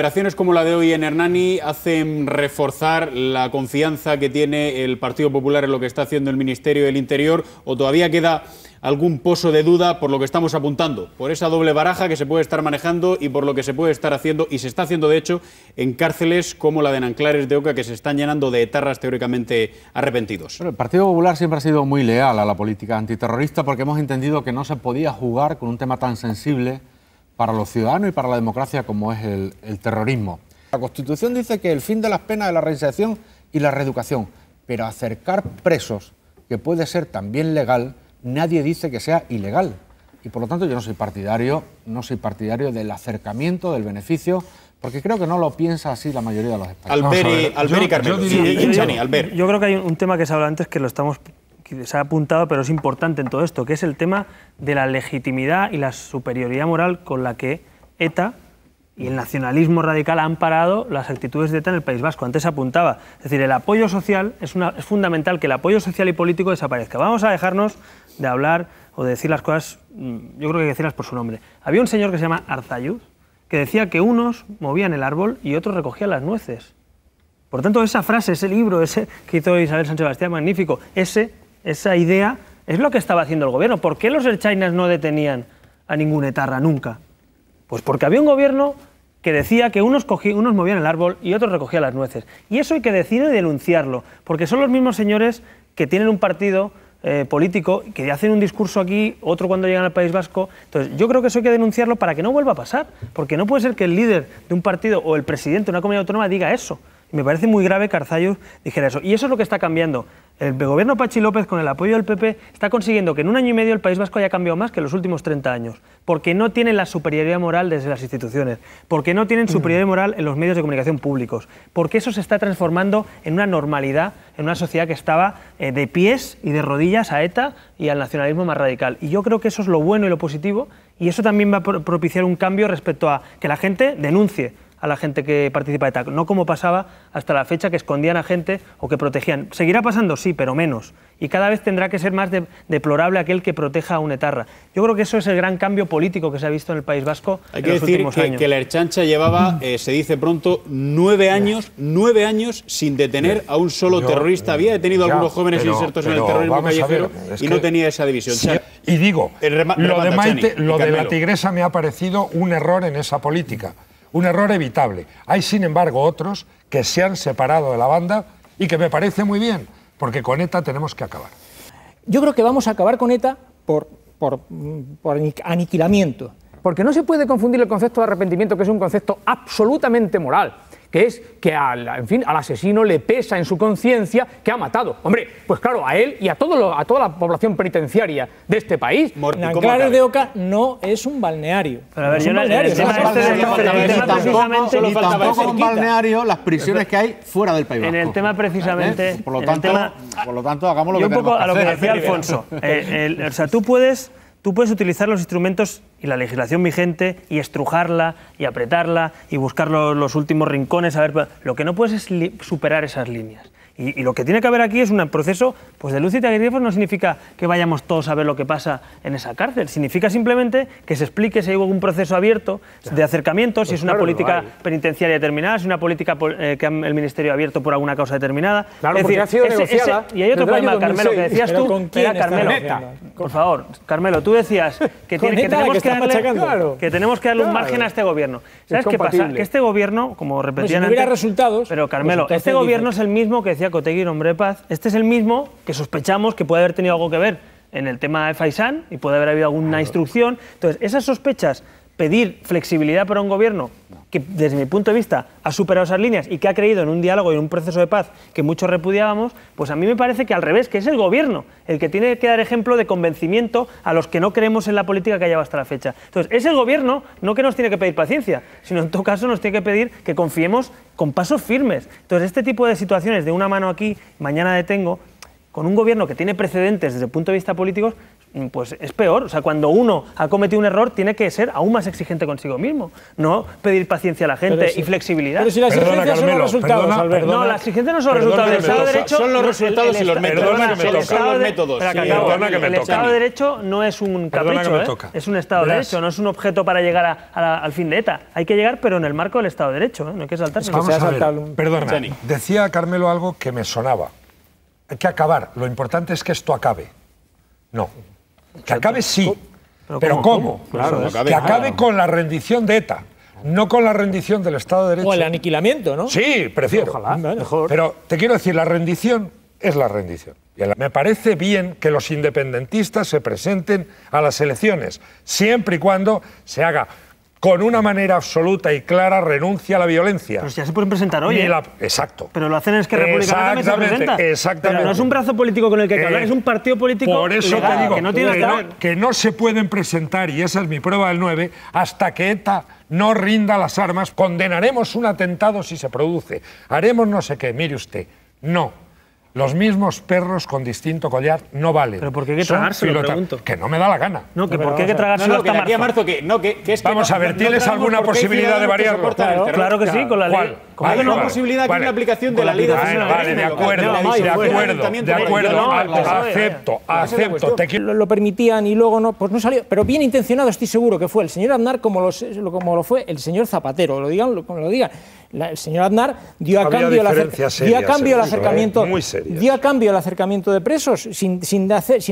Operaciones como la de hoy en Hernani hacen reforzar la confianza que tiene el Partido Popular en lo que está haciendo el Ministerio del Interior, o todavía queda algún pozo de duda por lo que estamos apuntando, por esa doble baraja que se puede estar manejando y por lo que se puede estar haciendo, y se está haciendo de hecho en cárceles como la de Nanclares de Oca, que se están llenando de etarras teóricamente arrepentidos. Bueno, el Partido Popular siempre ha sido muy leal a la política antiterrorista porque hemos entendido que no se podía jugar con un tema tan sensible para los ciudadanos y para la democracia como es el terrorismo. La Constitución dice que el fin de las penas es la reinserción y la reeducación, pero acercar presos, que puede ser también legal, nadie dice que sea ilegal. Y por lo tanto yo no soy partidario del acercamiento, del beneficio, porque creo que no lo piensa así la mayoría de los españoles. Albert y Carmelo. Yo creo que hay un tema que se habla antes que se ha apuntado, pero es importante en todo esto, que es el tema de la legitimidad y la superioridad moral con la que ETA y el nacionalismo radical han parado las actitudes de ETA en el País Vasco. Antes se apuntaba. Es decir, el apoyo social, es fundamental que el apoyo social y político desaparezca. Vamos a dejarnos de hablar o de decir las cosas, yo creo que hay que decirlas por su nombre. Había un señor que se llama Arzayuz, que decía que unos movían el árbol y otros recogían las nueces. Por tanto, esa frase, ese libro, ese que hizo Isabel San Sebastián, magnífico, esa idea es lo que estaba haciendo el gobierno. ¿Por qué los ertzainas no detenían a ningún etarra nunca? Pues porque había un gobierno que decía que unos movían el árbol y otros recogían las nueces. Y eso hay que decir y denunciarlo, porque son los mismos señores que tienen un partido político, que hacen un discurso aquí, otro cuando llegan al País Vasco. Entonces, yo creo que eso hay que denunciarlo para que no vuelva a pasar, porque no puede ser que el líder de un partido o el presidente de una comunidad autónoma diga eso. Y me parece muy grave que Arzayuz dijera eso. Y eso es lo que está cambiando. El gobierno Patxi López, con el apoyo del PP, está consiguiendo que en un año y medio el País Vasco haya cambiado más que en los últimos 30 años. Porque no tienen la superioridad moral desde las instituciones. Porque no tienen superioridad moral en los medios de comunicación públicos. Porque eso se está transformando en una normalidad, en una sociedad que estaba de pies y de rodillas a ETA y al nacionalismo más radical. Y yo creo que eso es lo bueno y lo positivo. Y eso también va a propiciar un cambio respecto a que la gente denuncie a la gente que participa de ETA, no como pasaba hasta la fecha, que escondían a gente o que protegían. ¿Seguirá pasando? Sí, pero menos. Y cada vez tendrá que ser más deplorable aquel que proteja a un etarra. Yo creo que eso es el gran cambio político que se ha visto en el País Vasco en los últimos años. Hay que decir que la Ertzaintza llevaba, se dice pronto, 9 años sin detener a un solo terrorista. Había detenido a algunos jóvenes insertos en el terrorismo callejero y no tenía esa división. Sí, y digo, lo de la Tigresa me ha parecido un error en esa política. Un error evitable. Hay, sin embargo, otros que se han separado de la banda y que me parece muy bien, porque con ETA tenemos que acabar. Yo creo que vamos a acabar con ETA por aniquilamiento. Porque no se puede confundir el concepto de arrepentimiento, que es un concepto absolutamente moral, que es que al asesino le pesa en su conciencia que ha matado. Hombre, pues claro, a él y a toda la población penitenciaria de este país. Nanclares de Oca no es un balneario. Pero a ver, yo tampoco un balneario las prisiones que hay fuera del País Vasco. En el tema precisamente... Por lo tanto, hagamos lo que tenemos que hacer. Un poco a lo que decía Alfonso. O sea, tú puedes utilizar los instrumentos y la legislación vigente y estrujarla y apretarla y buscar los últimos rincones. Lo que no puedes es superar esas líneas. Y lo que tiene que haber aquí es un proceso pues de luz y taquígrafos. No significa que vayamos todos a ver lo que pasa en esa cárcel. Significa simplemente que se explique si hay algún proceso abierto de acercamiento, si es una política penitenciaria determinada, si es una política que el Ministerio ha abierto por alguna causa determinada. Claro, porque ha sido negociada. Y hay otro problema, Carmelo, que decías tú, que era Carmelo. Por favor, Carmelo, tú decías que tenemos que darle un margen a este gobierno. ¿Sabes qué pasa? Que este gobierno, como repetían antes... resultados... Pero Carmelo, este gobierno es el mismo que decía Otegi, hombre de paz. Este es el mismo que sospechamos que puede haber tenido algo que ver en el tema de Faisán y puede haber habido alguna instrucción. Entonces, esas sospechas, pedir flexibilidad para un gobierno que, desde mi punto de vista, ha superado esas líneas y que ha creído en un diálogo y en un proceso de paz que muchos repudiábamos, pues a mí me parece que al revés, que es el gobierno el que tiene que dar ejemplo de convencimiento a los que no creemos en la política que ha llevado hasta la fecha. Entonces, es el gobierno no que nos tiene que pedir paciencia, sino en todo caso nos tiene que pedir que confiemos con pasos firmes. Entonces, este tipo de situaciones de una mano aquí, mañana detengo, con un gobierno que tiene precedentes desde el punto de vista político, pues es peor. O sea, cuando uno ha cometido un error, tiene que ser aún más exigente consigo mismo. No pedir paciencia a la gente y flexibilidad. Pero si las exigencias son los resultados, Albert. No, las exigencias no son los resultados. El Estado de Derecho son los resultados y los métodos. Son los métodos. El Estado de Derecho no es un capricho, es un Estado de Derecho, no es un objeto para llegar al fin de ETA. Hay que llegar, pero en el marco del Estado de Derecho, no hay que saltarse. Vamos a ver, perdona, decía Carmelo algo que me sonaba. Hay que acabar, lo importante es que esto acabe. No. Que acabe sí, pero ¿cómo? Claro, que acabe con la rendición de ETA, no con la rendición del Estado de Derecho. O el aniquilamiento, ¿no? Sí, prefiero. Ojalá, mejor. Pero te quiero decir, la rendición es la rendición. Me parece bien que los independentistas se presenten a las elecciones, siempre y cuando se haga con una manera absoluta y clara renuncia a la violencia. Pero si ya se pueden presentar hoy. Exacto. Pero lo hacen en Esquerra Republicana también se presenta. Exactamente. Pero no es un brazo político con el que hay que hablar, es un partido político por eso legal, te digo, que no tiene que no se pueden presentar, y esa es mi prueba del 9, hasta que ETA no rinda las armas. Condenaremos un atentado si se produce. Haremos no sé qué. Mire usted, no. Los mismos perros con distinto collar no valen. ¿Pero por qué hay que tragárselo, pregunto? Que no me da la gana. No, que por qué hay que tragárselo hasta marzo. Marzo que es que vamos a ver, ¿tienes alguna posibilidad de variarlo? Claro que sí, con la ley. Hay una posibilidad que una aplicación de la ley de Vale, de acuerdo, acepto. Lo permitían y luego no, pues no salió. Pero bien intencionado estoy seguro que fue el señor Aznar como lo fue el señor Zapatero, lo digan como lo digan. El señor Aznar dio a cambio el acercamiento de presos sin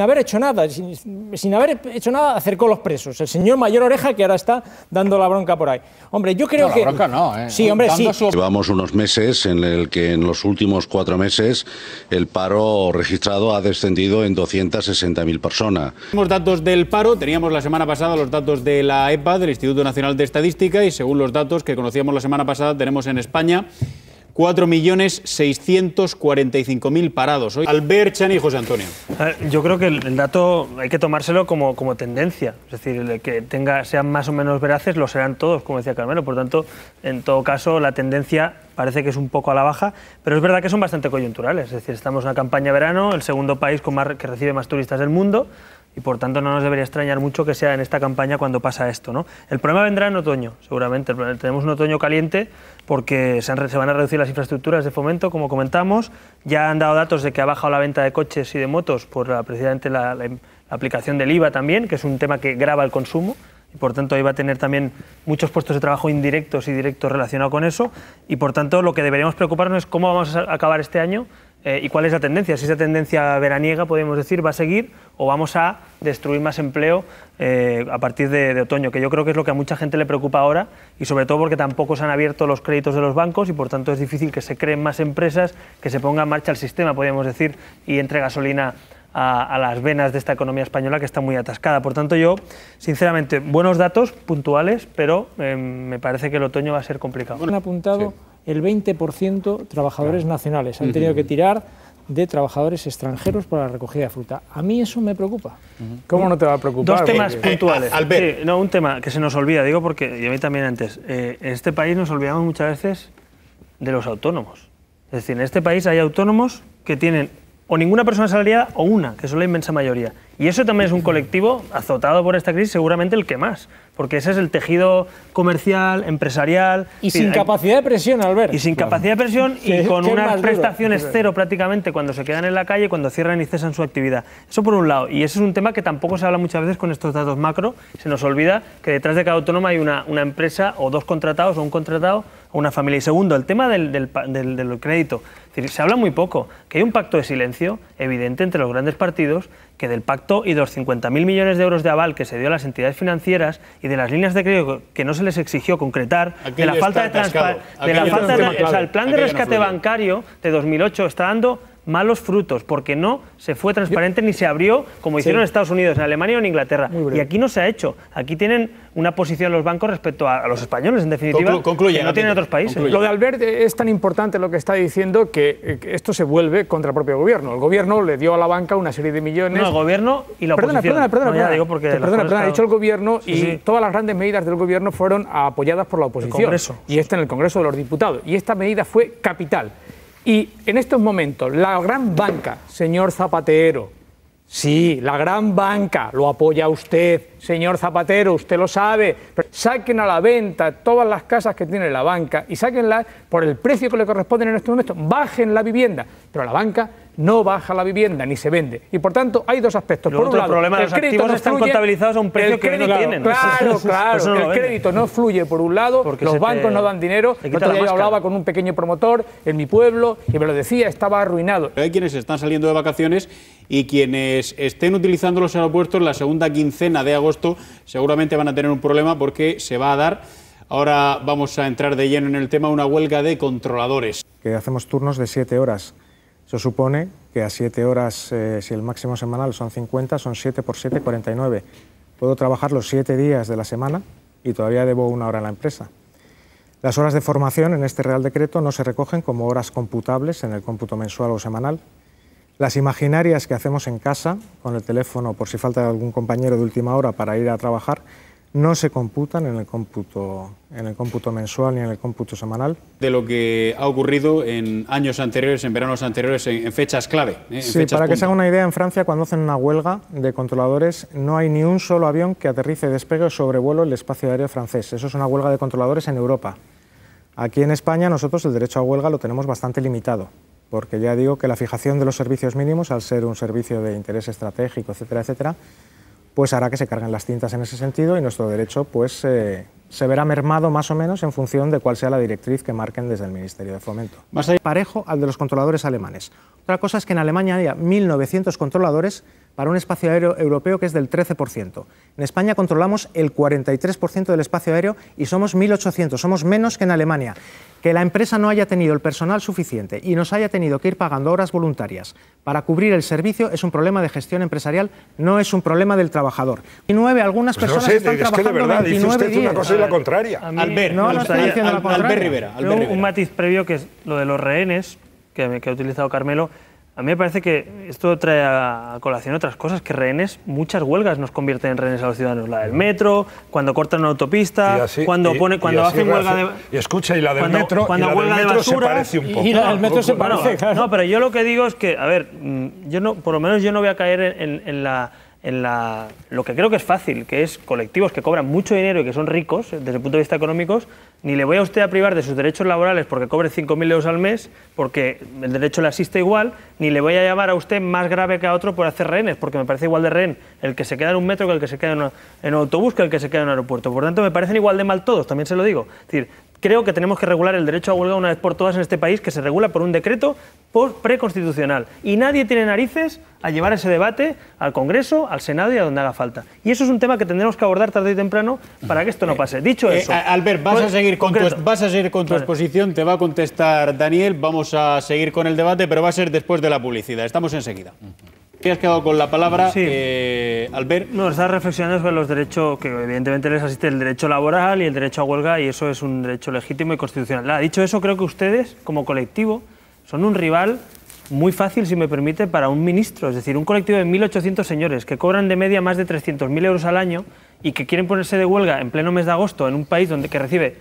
haber hecho nada, sin haber hecho nada acercó los presos. El señor Mayor Oreja que ahora está dando la bronca por ahí. Hombre, yo creo que la bronca no, sí, hombre, sí. Llevamos unos meses en el que en los últimos 4 meses el paro registrado ha descendido en 260.000 personas. Tenemos datos del paro, teníamos la semana pasada los datos de la EPA, del Instituto Nacional de Estadística, y según los datos que conocíamos la semana pasada tenemos en España 4.645.000 parados. Hoy, Albert, Chani y José Antonio. Yo creo que el dato hay que tomárselo como tendencia. Es decir, el que sean más o menos veraces lo serán todos, como decía Carmelo. Por tanto, en todo caso, la tendencia parece que es un poco a la baja, pero es verdad que son bastante coyunturales. Es decir, estamos en una campaña de verano, el segundo país que recibe más turistas del mundo, y por tanto no nos debería extrañar mucho que sea en esta campaña cuando pasa esto, ¿no? El problema vendrá en otoño, seguramente. Tenemos un otoño caliente porque se van a reducir las infraestructuras de fomento, como comentamos. Ya han dado datos de que ha bajado la venta de coches y de motos por precisamente la aplicación del IVA también, que es un tema que grava el consumo. Y por tanto ahí va a tener también muchos puestos de trabajo indirectos y directos relacionados con eso. Y por tanto lo que deberíamos preocuparnos es cómo vamos a acabar este año y cuál es la tendencia. Si esa tendencia veraniega, podemos decir, va a seguir o vamos a destruir más empleo a partir de otoño, que yo creo que es lo que a mucha gente le preocupa ahora, y sobre todo porque tampoco se han abierto los créditos de los bancos y por tanto es difícil que se creen más empresas, que se ponga en marcha el sistema, podríamos decir, y entre gasolina a las venas de esta economía española que está muy atascada. Por tanto, yo, sinceramente, buenos datos puntuales, pero me parece que el otoño va a ser complicado. Han apuntado el 20% trabajadores nacionales. Han tenido que tirar de trabajadores extranjeros para la recogida de fruta. A mí eso me preocupa. ¿Cómo no te va a preocupar? Dos temas puntuales. Albert. Sí, no, un tema que se nos olvida, digo porque, y a mí también antes, en este país nos olvidamos muchas veces de los autónomos. Es decir, en este país hay autónomos que tienen o ninguna persona asalariada o una, que son la inmensa mayoría. Y eso también es un colectivo azotado por esta crisis, seguramente el que más, porque ese es el tejido comercial, empresarial. Y sin capacidad de presión, Albert. Y sin capacidad de presión y con unas prestaciones cero prácticamente cuando se quedan en la calle, cuando cierran y cesan su actividad. Eso por un lado. Y ese es un tema que tampoco se habla muchas veces con estos datos macro. Se nos olvida que detrás de cada autónomo hay una empresa o dos contratados o un contratado o una familia. Y segundo, el tema del crédito. Es decir, se habla muy poco, que hay un pacto de silencio evidente entre los grandes partidos, que del pacto y de los 50.000 millones de euros de aval que se dio a las entidades financieras y de las líneas de crédito que no se les exigió concretar, de la falta de transparencia, o sea, el plan de rescate bancario de 2008 está dando malos frutos, porque no se fue transparente ni se abrió como hicieron en Estados Unidos, en Alemania o en Inglaterra. Y aquí no se ha hecho. Aquí tienen una posición los bancos respecto a los españoles, en definitiva, que no tienen otros países. Lo de Albert es tan importante lo que está diciendo que esto se vuelve contra el propio gobierno. El gobierno le dio a la banca una serie de millones. No, el gobierno y la oposición. Perdona, ha dicho el gobierno y todas las grandes medidas del gobierno fueron apoyadas por la oposición. Y en el Congreso de los Diputados. Y esta medida fue capital. Y en estos momentos, la gran banca, señor Zapatero, Sí, la gran banca lo apoya usted, señor Zapatero, usted lo sabe. Pero saquen a la venta todas las casas que tiene la banca y sáquenlas por el precio que le corresponde en este momento. Bajen la vivienda, pero la banca no baja la vivienda ni se vende. Y por tanto hay dos aspectos. Por un lado, problema, los activos no están contabilizados a un precio que no tienen. Claro, el crédito no fluye por un lado, porque los bancos no dan dinero. El otro día yo hablaba con un pequeño promotor en mi pueblo y me lo decía, estaba arruinado. Hay quienes están saliendo de vacaciones y quienes estén utilizando los aeropuertos la segunda quincena de agosto seguramente van a tener un problema porque se va a dar, ahora vamos a entrar de lleno en el tema, una huelga de controladores. Que hacemos turnos de 7 horas. Eso supone que a 7 horas, si el máximo semanal son 50, son 7 por 7, 49. Puedo trabajar los 7 días de la semana y todavía debo 1 hora en la empresa. Las horas de formación en este Real Decreto no se recogen como horas computables en el cómputo mensual o semanal. Las imaginarias que hacemos en casa, con el teléfono por si falta algún compañero de última hora para ir a trabajar, no se computan en el cómputo mensual ni en el cómputo semanal. De lo que ha ocurrido en años anteriores, en veranos anteriores, en fechas clave. Sí, para que se haga una idea, en Francia cuando hacen una huelga de controladores no hay ni un solo avión que aterrice, despegue o sobrevuelo el espacio aéreo francés. Eso es una huelga de controladores en Europa. Aquí en España nosotros el derecho a huelga lo tenemos bastante limitado, porque ya digo que la fijación de los servicios mínimos, al ser un servicio de interés estratégico, etcétera, etcétera, pues hará que se carguen las tintas en ese sentido y nuestro derecho pues se verá mermado más o menos en función de cuál sea la directriz que marquen desde el Ministerio de Fomento. Más allá, parejo al de los controladores alemanes. Otra cosa es que en Alemania haya 1.900 controladores para un espacio aéreo europeo que es del 13%. En España controlamos el 43% del espacio aéreo y somos 1.800, somos menos que en Alemania. Que la empresa no haya tenido el personal suficiente y nos haya tenido que ir pagando horas voluntarias para cubrir el servicio es un problema de gestión empresarial, no es un problema del trabajador. Y algunas personas están trabajando 29 días. Es que de verdad dice usted una cosa y la contraria. Albert Rivera. Un matiz previo que es lo de los rehenes que ha utilizado Carmelo. A mí me parece que esto trae a colación otras cosas, que rehenes, muchas huelgas nos convierten en rehenes a los ciudadanos. La del metro, cuando cortan una autopista, cuando hacen huelga de... Y escucha, y la del metro, se parece un poco. Y la del metro se parece, claro. No, pero yo lo que digo es que, a ver, por lo menos yo no voy a caer en lo que creo que es fácil, que es colectivos que cobran mucho dinero y que son ricos desde el punto de vista económico, ni le voy a usted a privar de sus derechos laborales porque cobre 5.000 euros al mes, porque el derecho le asiste igual, ni le voy a llamar a usted más grave que a otro por hacer rehenes, porque me parece igual de rehén el que se queda en un metro que el que se queda en un autobús que el que se queda en un aeropuerto. Por tanto, me parecen igual de mal todos, también se lo digo. Es decir, creo que tenemos que regular el derecho a huelga una vez por todas en este país, que se regula por un decreto preconstitucional. Y nadie tiene narices a llevar ese debate al Congreso, al Senado y a donde haga falta. Y eso es un tema que tendremos que abordar tarde y temprano para que esto no pase. Dicho eso... Albert, vas a seguir con tu exposición, te va a contestar Daniel, vamos a seguir con el debate, pero va a ser después de la publicidad. Estamos enseguida. ¿Qué has quedado con la palabra, Albert? No, está reflexionando sobre los derechos, que evidentemente les asiste el derecho laboral y el derecho a huelga, y eso es un derecho legítimo y constitucional. Dicho eso, creo que ustedes, como colectivo, son un rival muy fácil, si me permite, para un ministro. Es decir, un colectivo de 1.800 señores que cobran de media más de 300.000 euros al año y que quieren ponerse de huelga en pleno mes de agosto en un país que recibe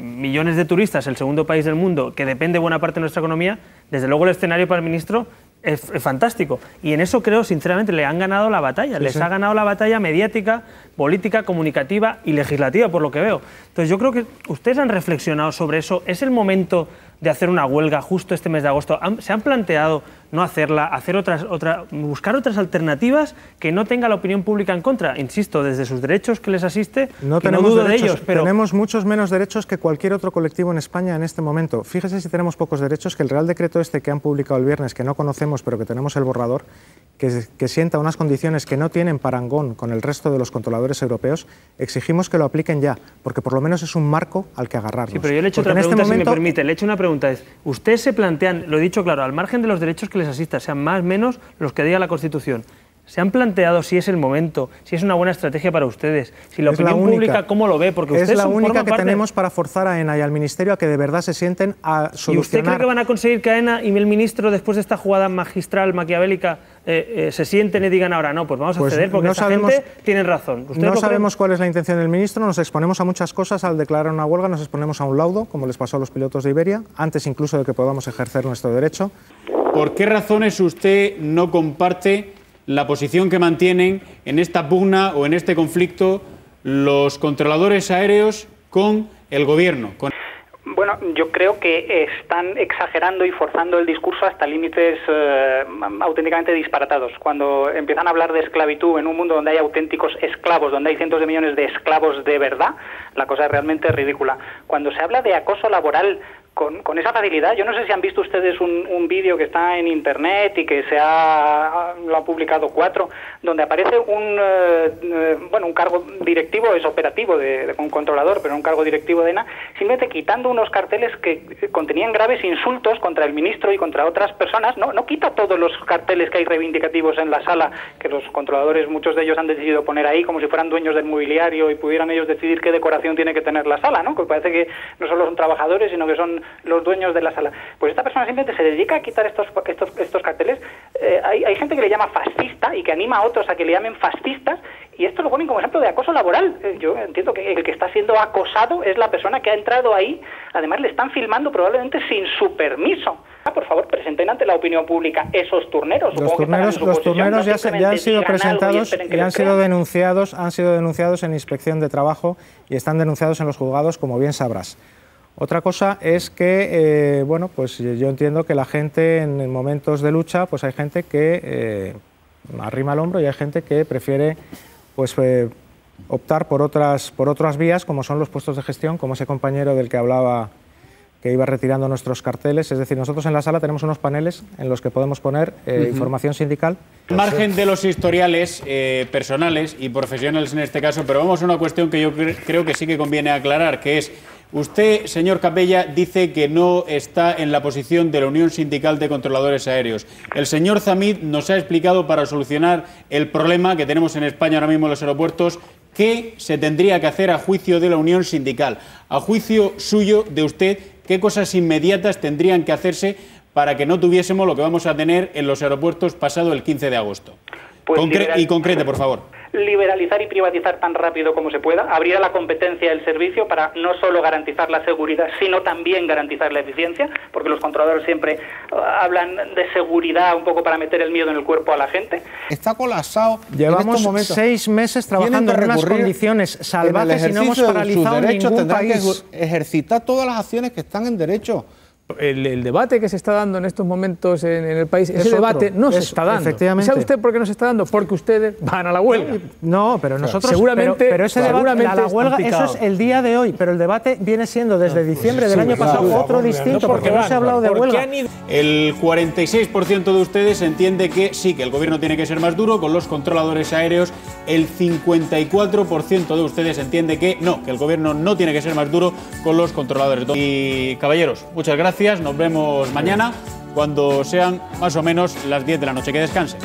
millones de turistas, el segundo país del mundo, que depende buena parte de nuestra economía. Desde luego el escenario para el ministro es fantástico. Y en eso creo, sinceramente, le han ganado la batalla. Ha ganado la batalla mediática, política, comunicativa y legislativa, por lo que veo. Entonces yo creo que ustedes han reflexionado sobre eso. ¿Es el momento de hacer una huelga justo este mes de agosto? ¿Se han planteado no hacerla, buscar otras alternativas que no tenga la opinión pública en contra? Insisto, desde sus derechos que les asiste, no dudo de ellos. Pero tenemos muchos menos derechos que cualquier otro colectivo en España en este momento. Fíjese si tenemos pocos derechos, que el Real Decreto que han publicado el viernes, que no conocemos pero que tenemos el borrador, que sienta unas condiciones que no tienen parangón con el resto de los controladores europeos, exigimos que lo apliquen ya, porque por lo menos es un marco al que agarrarnos. Sí, pero yo le he hecho otra pregunta, si me permite. Le he hecho una pregunta. ¿Ustedes se plantean, lo he dicho claro, al margen de los derechos que les asista, sean más o menos los que diga la Constitución, ¿se han planteado si es el momento, si es una buena estrategia para ustedes, si la opinión pública cómo lo ve? Porque es la única que tenemos para forzar a AENA y al Ministerio a que de verdad se sienten a solucionar. ¿Y usted cree que van a conseguir que AENA y el Ministro, después de esta jugada magistral, maquiavélica, se sienten y digan ahora no, pues vamos a ceder porque esta gente tiene razón? No sabemos cuál es la intención del Ministro, nos exponemos a muchas cosas al declarar una huelga, nos exponemos a un laudo, como les pasó a los pilotos de Iberia, antes incluso de que podamos ejercer nuestro derecho. ¿Por qué razones usted no comparte la posición que mantienen en esta pugna o en este conflicto los controladores aéreos con el Gobierno. Bueno, yo creo que están exagerando y forzando el discurso hasta límites auténticamente disparatados. Cuando empiezan a hablar de esclavitud en un mundo donde hay auténticos esclavos, donde hay cientos de millones de esclavos de verdad, la cosa es realmente ridícula. Cuando se habla de acoso laboral con esa facilidad, yo no sé si han visto ustedes un vídeo que está en internet y que lo ha publicado 4, donde aparece un cargo directivo, es operativo de un controlador, pero un cargo directivo de ENA, simplemente quitando unos carteles que contenían graves insultos contra el ministro y contra otras personas. No quita todos los carteles que hay reivindicativos en la sala, que los controladores, muchos de ellos han decidido poner ahí como si fueran dueños del mobiliario y pudieran ellos decidir qué decoración tiene que tener la sala, ¿no? Que parece que no solo son trabajadores, sino que son los dueños de la sala. Pues esta persona simplemente se dedica a quitar estos carteles. Hay gente que le llama fascista y que anima a otros a que le llamen fascistas, y esto lo ponen como ejemplo de acoso laboral. Yo entiendo que el que está siendo acosado es la persona que ha entrado ahí. Además, le están filmando probablemente sin su permiso. Por favor, presenten ante la opinión pública esos turneros. Los turneros ya han sido presentados y han sido denunciados en Inspección de Trabajo y están denunciados en los juzgados, como bien sabrás. Otra cosa es que, pues yo entiendo que la gente en momentos de lucha, pues hay gente que arrima el hombro y hay gente que prefiere optar por otras vías, como son los puestos de gestión, como ese compañero del que hablaba, que iba retirando nuestros carteles. Es decir, nosotros en la sala tenemos unos paneles en los que podemos poner información sindical. Al margen de los historiales personales y profesionales en este caso, pero vamos a una cuestión que yo creo que sí que conviene aclarar, que es: usted, señor Capella, dice que no está en la posición de la Unión Sindical de Controladores Aéreos. El señor Zamid nos ha explicado, para solucionar el problema que tenemos en España ahora mismo en los aeropuertos, qué se tendría que hacer a juicio de la Unión Sindical. A juicio suyo, de usted, ¿qué cosas inmediatas tendrían que hacerse para que no tuviésemos lo que vamos a tener en los aeropuertos pasado el 15 de agosto? Y concrete, por favor. Liberalizar y privatizar tan rápido como se pueda, abrir a la competencia del servicio para no solo garantizar la seguridad, sino también garantizar la eficiencia, porque los controladores siempre hablan de seguridad un poco para meter el miedo en el cuerpo a la gente. Está colapsado. Llevamos 6 meses trabajando en unas condiciones salvajes y no hemos paralizado ningún país. Que ejercitar todas las acciones que están en derecho. El debate que se está dando en estos momentos en el país, ese debate no se está dando. Efectivamente. ¿Sabe usted por qué no se está dando? Porque ustedes van a la huelga. No, pero nosotros... Seguramente, pero ese debate, la huelga, eso es el día de hoy, pero el debate viene siendo desde diciembre del año pasado otro distinto, porque no se ha hablado de huelga. El 46% de ustedes entiende que sí, que el gobierno tiene que ser más duro con los controladores aéreos. El 54% de ustedes entiende que no, que el gobierno no tiene que ser más duro con los controladores. Y caballeros, muchas gracias. Nos vemos mañana cuando sean más o menos las 10 de la noche. Que descansen.